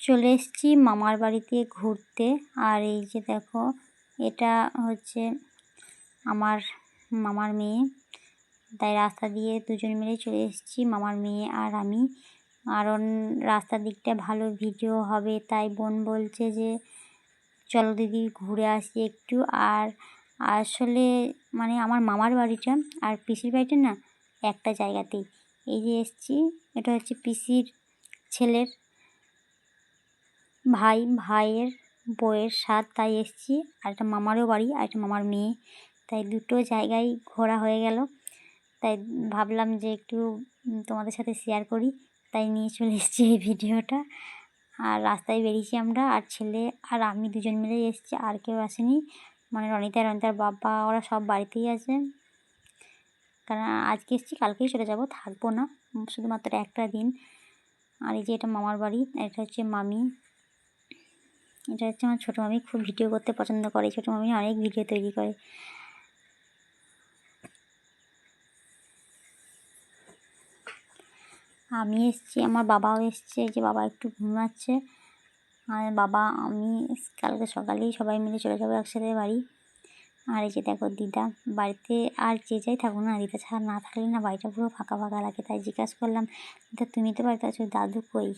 চলে এসেছি মামার বাড়িতে ঘুরতে। আর এই যে দেখো, এটা হচ্ছে আমার মামার মেয়ে। তাই রাস্তা দিয়ে দুজন মিলে চলে এসেছি, মামার মেয়ে আর আমি। কারণ রাস্তার দিকটা ভালো ভিডিও হবে, তাই বোন বলছে যে চলো দিদি ঘুরে আসি একটু। আর আসলে মানে আমার মামার বাড়িটা আর পিসির বাড়িটা না একটা জায়গাতেই। এই যে এসছি, এটা হচ্ছে পিসির ছেলের ভাইয়ের বউয়ের সাথ, তাই এসছি। আর একটা মামারও বাড়ি আর একটা মামার মেয়ে, তাই দুটো জায়গায় ঘোরা হয়ে গেল। তাই ভাবলাম যে একটু তোমাদের সাথে শেয়ার করি, তাই নিয়ে চলে এসেছি এই ভিডিওটা। আর রাস্তায় বেরিয়েছি আমরা, আর ছেলে আর আমি দুজন মিলেই এসেছি, আর কেউ আসেনি। মানে রনিতার বাবা ওরা সব বাড়িতেই আছে। কারণ আজকে এসেছি, কালকেই চলে যাব, থাকবো না, শুধুমাত্র একটা দিন। আর এই যে এটা মামার বাড়ি, এটা হচ্ছে মামি। এটা হচ্ছে আমার ছোটো মামি, খুব ভিডিও করতে পছন্দ করে। ছোটো মামি অনেক ভিডিও তৈরি করে। আমি এসেছি, আমার বাবাও এসছে। এই যে বাবা একটু ঘুমাচ্ছে। আর বাবা আমি কালকে সকালেই সবাই মিলে চলে যাবো একসাথে বাড়ি। আর এই যে দেখো দিদা বাড়িতে, আর যে যাই থাকুক না, দিদা ছাড়া না থাকলে না বাড়িটা পুরো ফাঁকা ফাঁকা লাগে। তাই জিজ্ঞাসা করলাম, দিদা তুমি তো বাড়িতে আছো, দাদু কই?